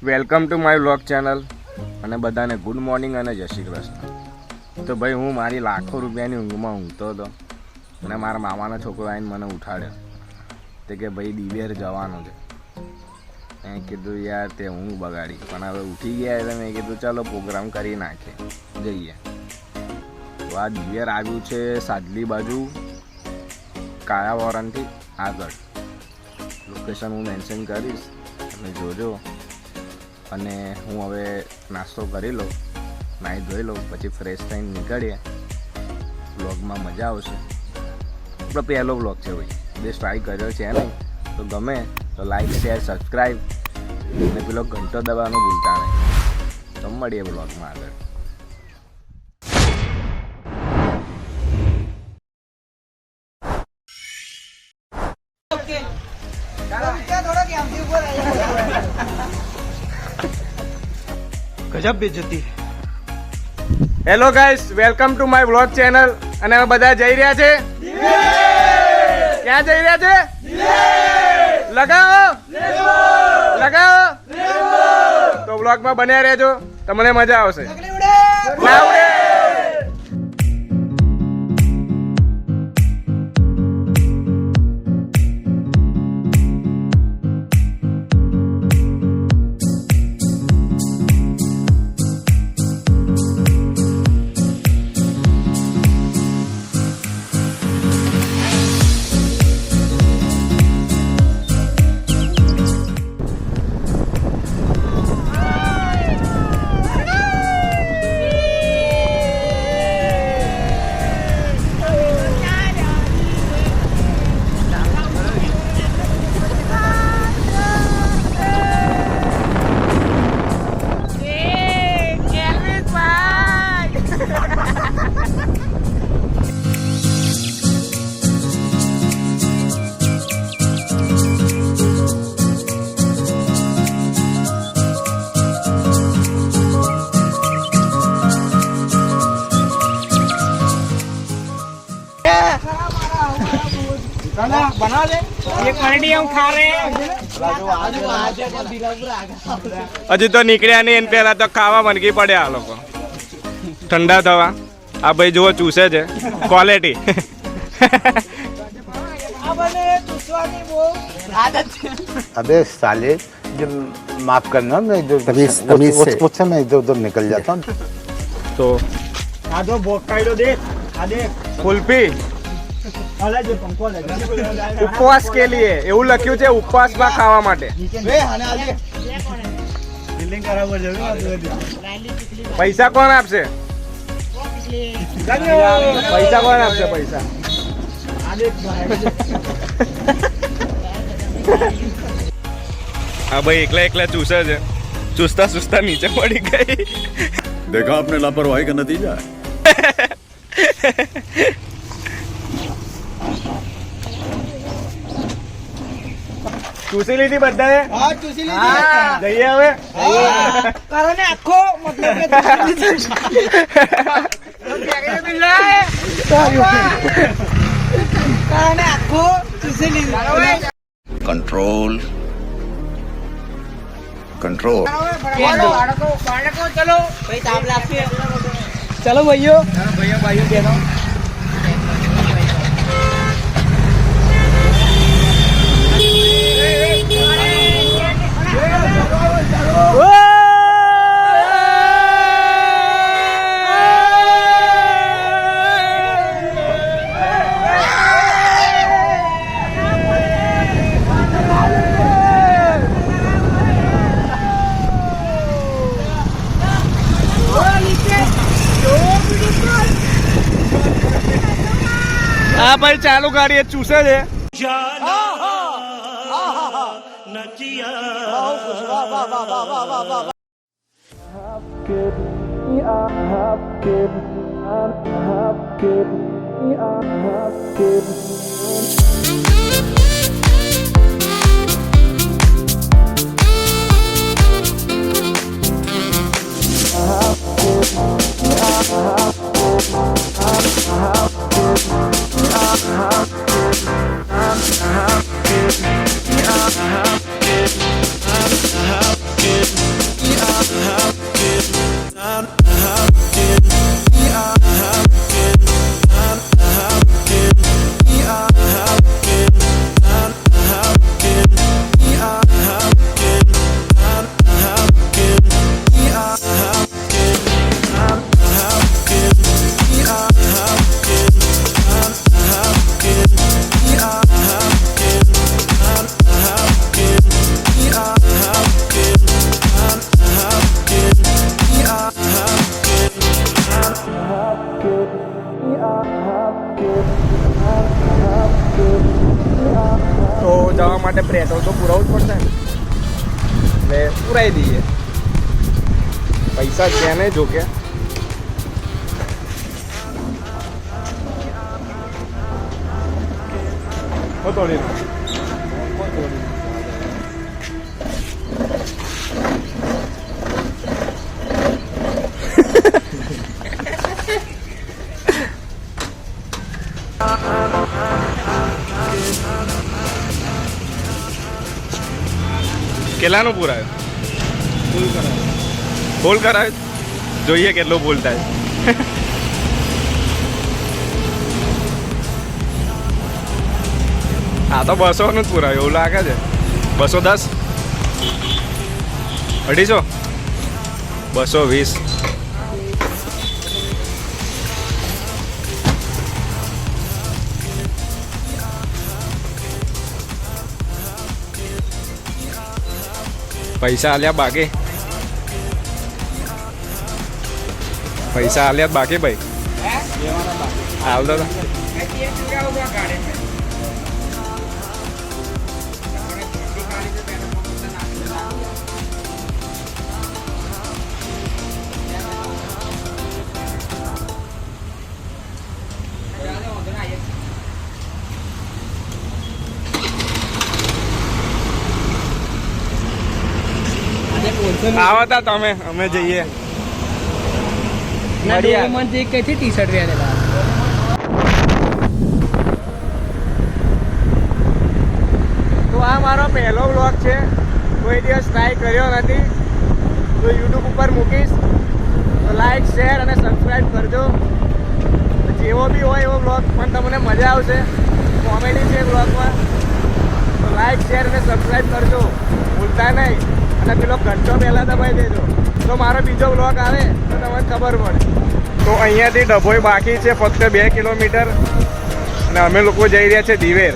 Welcome to my vlog channel અને બધાને good morning અને જય શ્રી કૃષ્ણ. તો ભાઈ હું મારી લાખો રૂપિયાની ઊંઘમાં ઊંઘતો હતો અને મારા મામાનો છોકરો આવીને મને ઉઠાડ્યો. તે કે ભાઈ દિવેર જવાનું છે. મેં કીધું યાર તે ઊંઘ બગાડી, પણ હવે ઉઠી ગયા એટલે મેં કીધું ચાલો પ્રોગ્રામ કરી નાખીએ, જઈએ. તો આ દિવેર આવ્યું છે સાદલી બાજુ કાયાવરણથી આગળ. લોકેશન હું મેન્શન કરીશ, તમે જોજો. અને હું હવે નાસ્તો કરી લઉં, નાહી ધોઈ લઉં, પછી ફ્રેશ થઈને નીકળીએ. વ્લોગમાં મજા આવશે. આપણો પહેલો વ્લોગ છે ભાઈ, બે સ્ટ્રાઈક કર્યો છે નહીં. તો ગમે તો લાઈક શેર સબસ્ક્રાઈબ અને પેલો ઘંટો દબાવવાનું ભૂલતા નહીં. તો મળીએ વ્લોગમાં આગળ. ગજબ બેજતી. Hello guys, welcome to my vlog channel. અને અમે બધા જઈ રહ્યા છે. ક્યાં જઈ રહ્યા છે? લગાવો લગાવો. તો વ્લોગમાં બન્યા રહેજો, તમને મજા આવશે. ના ઉડે. बना ले एक मिनट हम खा रहे हैं. હજી તો નીકળ્યા નહીં, એને પહેલા તો ખાવા મનકી પડ્યા આ લોકો. ઠંડા થવા. આ ભાઈ જુઓ ચૂસે છે, ક્વોલિટી. अबे साले जो माफ करना, मैं जो मुझसे मैं इधर उधर निकल जाता हूँ. તો आ दो बोक काइडो देख, आ देख કુલ્ફી अला जो पंखो लगा ઉપવાસ કે લીએ એવું લખ્યું છે, ઉપવાસમાં ખાવા માટે. वे हने आ दे बिल्डिंग खराब हो जाएगी. પૈસા કોણ આપશે? પૈસા કોણ આપશે? પૈસા आ देख હા ભાઈ એકલા એકલા ચૂસે છે. ચૂસતા ચૂસતા નીચે પડી ગઈ. देखा आपने लापरवाही का नतीजा है. ચૂસી લીધી બધાએ? हां चूसी ली જઈએ હવે. कारण आखो मतलब के कारण आखो चूसी ली. Control control. चलो भाई ताबला चलो भैया ભાઈઓ ભાઈઓ બહેનો હા ભાઈ ચાલુ ગાડી એ ચૂસે છે. એટલે પુરાઈ દઈએ. પૈસા છે નહીં જો કે તોડી કેટલાનું પુરાયું? ફૂલ કરાયું. જોઈએ કેટલું ફૂલ થાય. હા તો 200 નું જ પુરાયું એવું લાગે છે. 210, 250, 220. પૈસા આલ્યા બાકી. પૈસા આલ્યા બાકી ભાઈ. હાલ તો આવો તા તમે, અમે જઈએ. કઈથી ટી શર્ટ પહેરેલા? તો આ મારો પહેલો વ્લોગ છે. કોઈ દિવસ ટ્રાય કર્યો નથી, તો યુટ્યુબ ઉપર મૂકીશ. તો લાઈક, શેર અને સબસ્ક્રાઈબ કરજો. જેવો બી હોય એવો વ્લોગ પણ તમને મજા આવશે. કોમેડી છે વ્લોગમાં. તો લાઈક, શેર અને સબસ્ક્રાઈબ કરજો ભૂલતા નહીં. અને પેલો ઘંટો પહેલાં દબાઈ દેજો, તો મારો બીજો વ્લોગ આવે તો તમને ખબર પડે. તો અહીંયાથી ડભોઈ બાકી છે ફક્ત 2 કિલોમીટર. અને અમે લોકો જઈ રહ્યા છે દિવેર.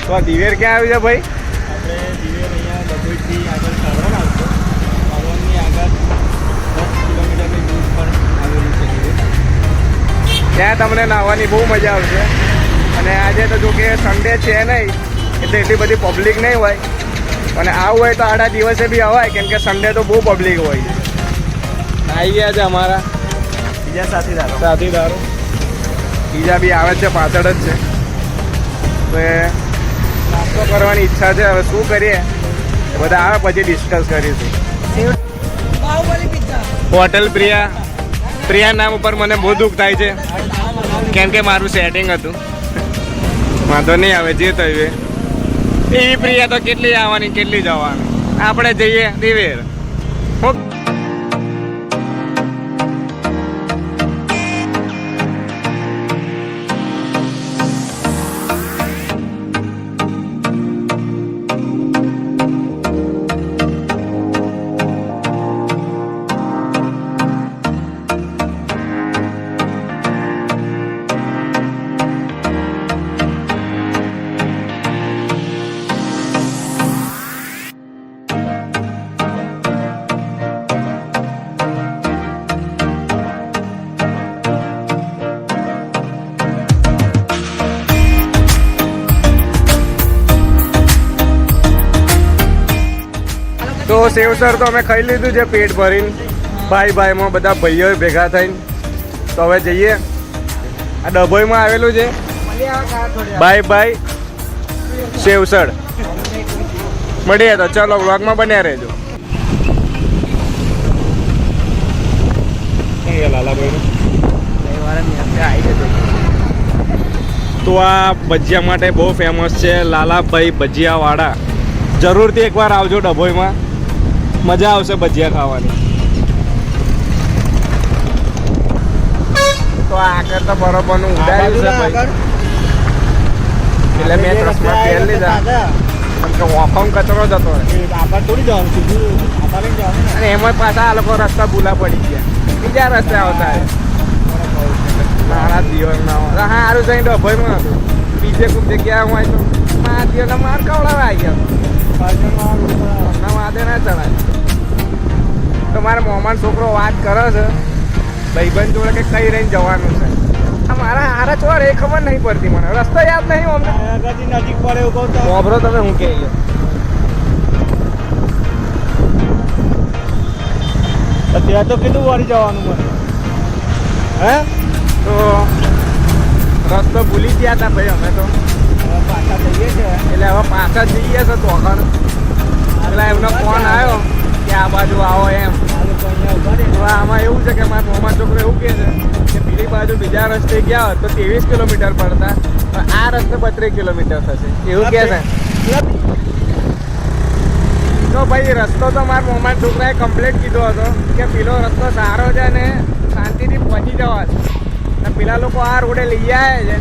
તો આ દિવેર ક્યાં આવ્યું છે ભાઈ? આપણે દિવેર અહીંયા ડભોઈથી આગળ કાવડન આવશે. કાવડનની આગળ 10 કિલોમીટરની દૂર પર આવેલું છે દિવેર. ત્યાં તમને નાહવાની બહુ મજા આવશે. અને આજે તો જો કે સન્ડે છે નહીં એટલે એટલી બધી પબ્લિક નહીં હોય. અને આવું હોય તો આડા દિવસે બી અવાય, કેમ કે સન્ડે તો બહુ પબ્લિક હોય છે. આવી ગયા છે અમારા બીજા સાથીદારો. બીજા બી આવે છે, પાછળ જ છે. તો એ નાસ્તો કરવાની ઈચ્છા છે. હવે શું કરીએ બધા આવે પછી ડિસ્કસ કરીશું. હોટલ પ્રિયા નામ ઉપર મને બહુ દુઃખ થાય છે, કેમ કે મારું સેટિંગ હતું. વાંધો નહીં, આવે જે થયું એવી પ્રિયા તો કેટલી આવવાની કેટલી જવાની. આપણે જઈએ દિવેર. તો સેવસર તો અમે ખાઈ લીધું છે પેટ ભરીને. ભાઈમાં બધા ભાઈઓ ભેગા થઈને. તો હવે જઈએ. આ ડભોઈમાં આવેલું છે બાય સેવસર. મળીએ તો ચલો, વ્લોગમાં બન્યા રહેજો. તો આ ભજીયા માટે બહુ ફેમસ છે લાલાભાઈ ભજીયાવાળા. જરૂરથી એકવાર આવજો ડભોઈમાં, મજા આવશે ભજીયા ખાવાની. તો આગળ તો બરોબરનું ઉડાડ્યું છે ભાઈ, એટલે મેં ચશ્મા પહેરી લીધા. ઓફમ કચરો જતો અને એમાં પાછા આ લોકો રસ્તા ભૂલા પડી ગયા, બીજા રસ્તે આવતા મારા દિવસના. હા સારું જઈને ડભોઈમાં હતું. બીજે કોઈ જગ્યા હોય તો મારા દિવસના માર કવડાવા આવી ગયા. વાદે ના ચડાય. તો મારા મોમાન છોકરો વાત કરે છે ભાઈબંધ જોડે કે કઈ રહીને જવાનું છે. આ મારા હારા ચોર એ ખબર નહીં પડતી મને, રસ્તો યાદ નહીં અમને. નજીક પડે મોભરો તમે હું કે ત્યાં તો કીધું વળી જવાનું મને. હે તો રસ્તો ભૂલી ગયા હતા ભાઈ અમે તો, હવે પાછા જઈએ છે. એટલે હવે પાછા જઈએ છે તો એટલે એમનો ફોન આવ્યો કે આ બાજુ આવો એમ. આ લોકો અહીંયા ઉભા રહે. હવે આમાં એવું છે કે મારા મોમા છોકરો એવું કહે છે કે પેલી બાજુ બીજા રસ્તે ગયા હોત તો 23 કિલોમીટર પડતા, પણ આ રસ્તે 32 કિલોમીટર થશે એવું કહે છે. તો ભાઈ રસ્તો તો મારા મોમા છોકરાએ કમ્પ્લીટ કીધો હતો કે પેલો રસ્તો સારો છે ને શાંતિથી પહોંચી જવા છે. અને પેલા લોકો આ રોડે લઈ આવે છે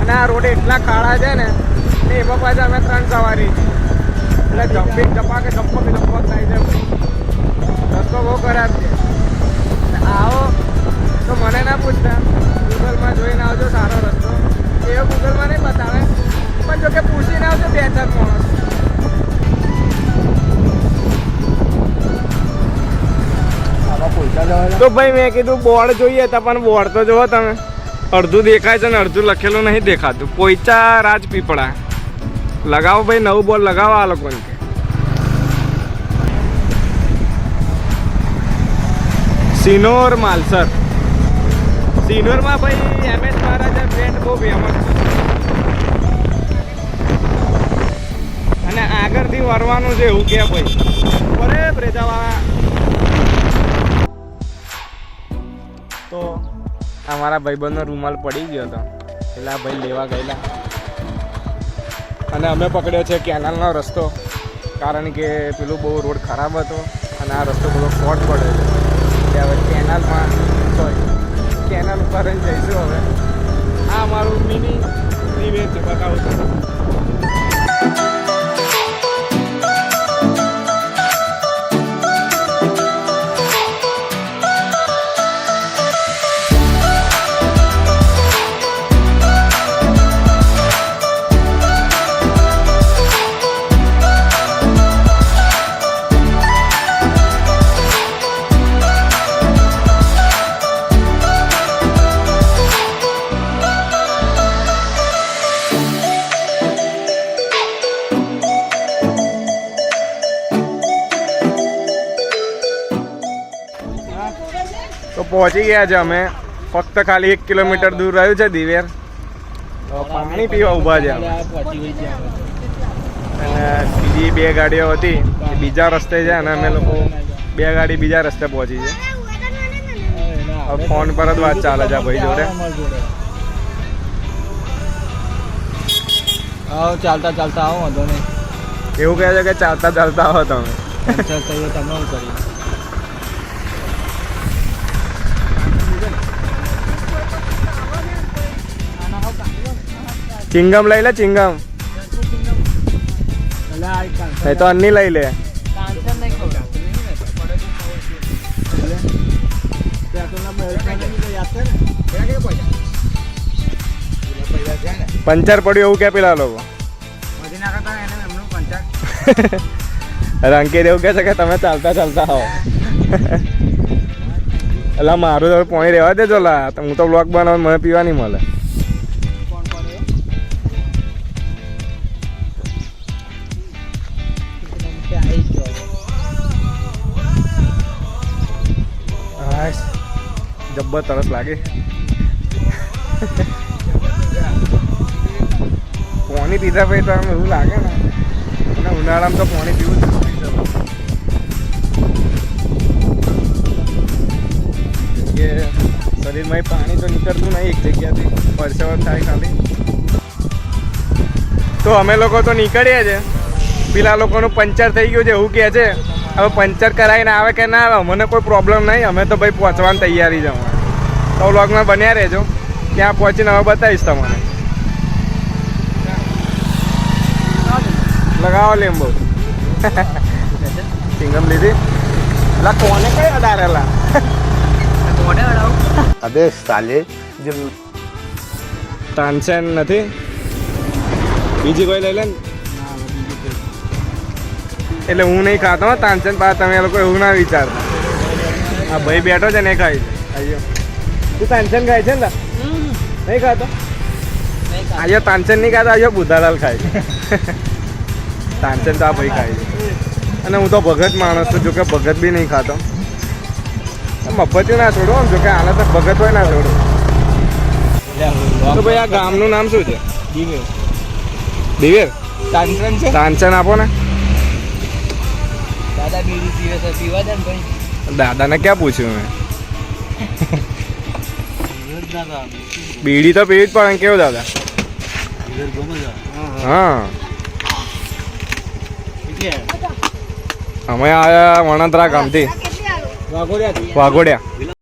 અને આ રોડે એટલા ખાડા છે ને એમાં પાછા અમે 3 સવારી છીએ. એટલે જમ્પિંગ ચપાકે ચપ્પક થાય છે. રસ્તો બહુ ખરાબ છે. આવો તો મને ના પૂછતા, ગૂગલમાં જોઈને આવજો સારો રસ્તો. એવો ગૂગલમાં નહીં બતાવે, પણ જો કે પૂછીને આવજો 2-4 માણસ. તો ભાઈ મેં કીધું બોર્ડ જોઈએ તો પણ બોર્ડ તો જોવો તમે, અડધું દેખાય છે ને અડધું લખેલું નહીં દેખાતું. પોઈચા રાજપીપળા લગાવો ભાઈ, નવું બોર્ડ લગાવો આ લોકોને. સિનોર માલસર, સિનોરમાં ભાઈ MS મહારાજા બ્રેન્ડ બહુ ફેમસ છે. અને આગળથી વરવાનું છે એવું કે ભાઈ બરે બ્રેજાવાળા. તો અમારા ભાઈબંધનો રૂમાલ પડી ગયો હતો એટલે આ ભાઈ લેવા ગયેલા અને અમે પકડ્યો છે કેનાલનો રસ્તો, કારણ કે પેલું બહુ રોડ ખરાબ હતો અને આ રસ્તો બધો શોર્ટ પડે છે. હવે કેનાલમાં કેનાલ ઉપર જ જઈશું. હવે આ મારું મિની નિવેદ છે, બતાવું છું. તો પહોંચી ગયા છે અમે. ફક્ત ખાલી 1 કિલોમીટર દૂર રહ્યું છે દિવેર. તો પાણી પીવા ઊભા છે અમે. પહોંચી ગઈ છે આપણે. અને બીજી 2 ગાડીઓ હતી એ બીજા રસ્તે છે અને અમે લોકો 2 ગાડી બીજા રસ્તે પહોંચી છે. હવે ફોન પર જ વાત ચાલે છે આ ભાઈ જોડે. આવો ચાલતા ચાલતા આવો, વાંધો નહીં. એવું કહે છે કે ચાલતા ચાલતા આવો તમે. પંચર થયું તમે શું કર્યું? ચિંગમ લઈ લે, ચિંગમ. નહીં તો અન્ની લઈ લે. પંચર પડ્યું એવું કે પેલા લોકો. અંકિત એવું કે છે કે તમે ચાલતા ચાલતા આવો. એટલે મારું તો પાણી રહેવા દેજો લા, હું તો બ્લોગ બનાવું, મને પીવા નહીં મળે. જબ્બર તરસ લાગે. પાણી પીધા પછી તો એવું લાગે ને, અને ઉનાળામાં તો પાણી પીવું જ કે શરીરમાં પાણી તો નીકળતું નહીં એક જગ્યાથી, પરસેવો થાય ખાલી. તો અમે લોકો તો નીકળીએ છે. પેલા લોકોનું પંચર થઈ ગયું છે એવું કહે છે. હવે પંચર કરાવીને આવે કે ના આવે મને કોઈ પ્રોબ્લેમ નહીં, અમે તો ભાઈ પહોંચવાની તૈયારી છે અમારે. તો વ્લોગમાં બન્યા રહેજો, ત્યાં પહોંચીને હવે બતાવીશ તમને. લગાવો લીંબુ. ચિંગમ લીધી. એટલે કોને કઈ અડારેલા? अबे साले जो તાનસેન નથી, બીજી કોઈ લઈ લે ને. એટલે હું નહીં ખાતો તાનસેન પા, તમે લોકો એવું ના વિચારતા. આ ભાઈ બેઠો છે ને ખાઈ આયો. તું તાનસેન ખાય છે ને? નહીં ખાતો? આયો તાનસેન નહીં ખાતો, આયો બુધાલાલ ખાય છે. તાનસેન તો આ ભાઈ ખાય છે. અને હું તો ભગત માણસ છું, જોકે ભગત બી નહીં ખાતો. મફતી ના છોડો આમ જો કે આને તો ભગત હોય ના છોડો. તો ભાઈ આ ગામનું નામ શું છે? દિવેર. તાનસન આપો ને. દાદા બીડી પીવે તો પીવા દે ને ભાઈ. દાદાને ક્યાં પૂછ્યું મેં? દાદા બીડી તો પીવી જ પડે કેવું દાદા? હા અમે આયા વણાંદરા ગામથી વાઘોડિયા.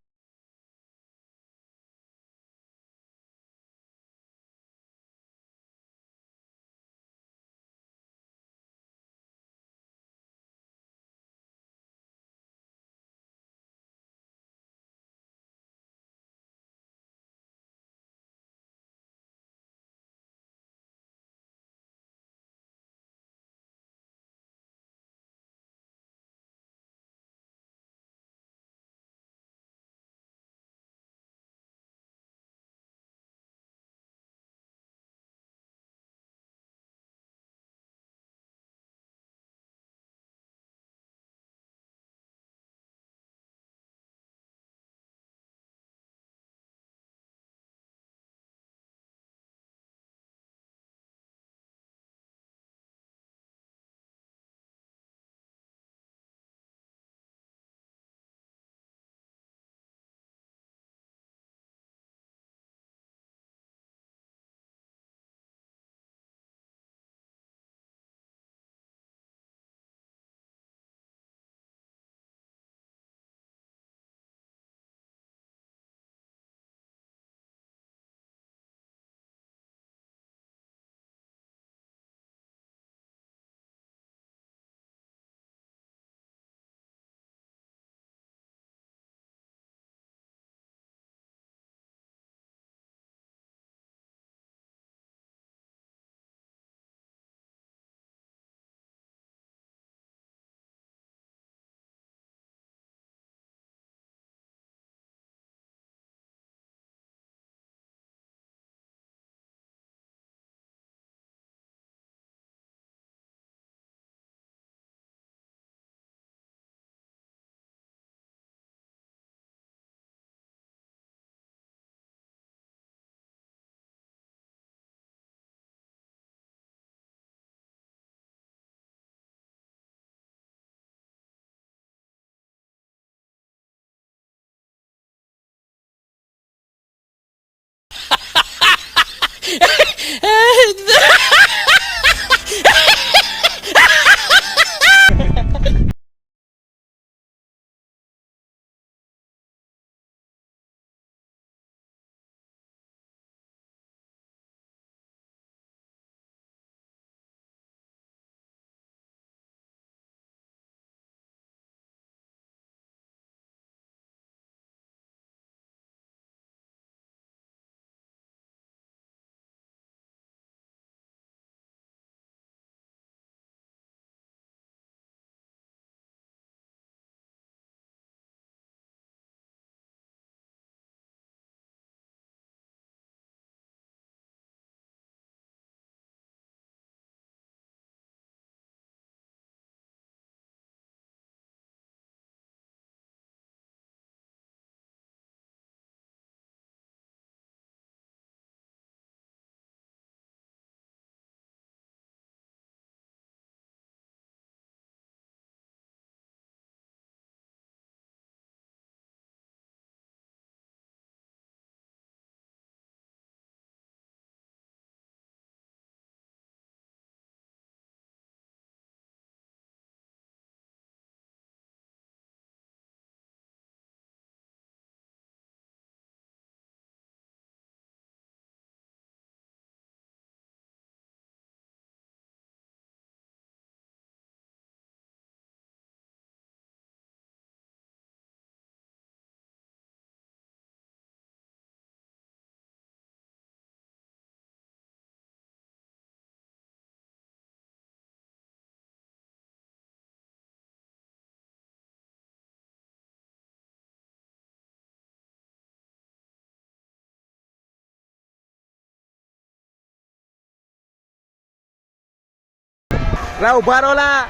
લા ઉભા રહો લા.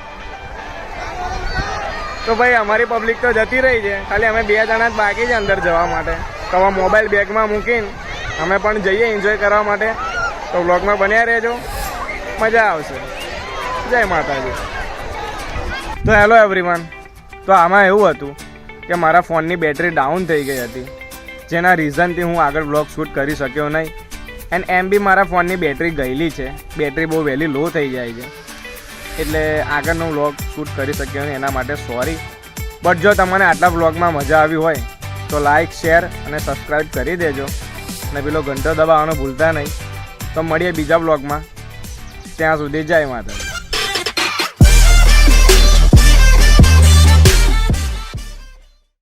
તો ભાઈ અમારી પબ્લિક તો જતી રહી છે, ખાલી અમે 2 જણા જ બાકી છે અંદર જવા માટે. તો હવે મોબાઈલ બેગમાં મૂકીને અમે પણ જઈએ એન્જોય કરવા માટે. તો વ્લોગમાં બન્યા રહેજો, મજા આવશે. જય માતાજી. તો હેલો એવરીવન. તો આમાં એવું હતું કે મારા ફોનની બેટરી ડાઉન થઈ ગઈ હતી, જેના રીઝનથી હું આગળ વ્લોગ શૂટ કરી શક્યો નહીં. એન્ડ એમ બી મારા ફોનની બેટરી ગયેલી છે, બેટરી બહુ વહેલી લો થઈ જાય છે, એટલે આગળનો વ્લોગ શૂટ કરી શક્યો નહીં, એના માટે સોરી. બટ જો તમને આટલા વ્લોગમાં મજા આવી હોય તો લાઇક, શેર અને સબસ્ક્રાઈબ કરી દેજો, અને પેલો ઘંટો દબાવવાનો ભૂલતા નહીં. તો મળીએ બીજા વ્લોગમાં. ત્યાં સુધી જય માતા.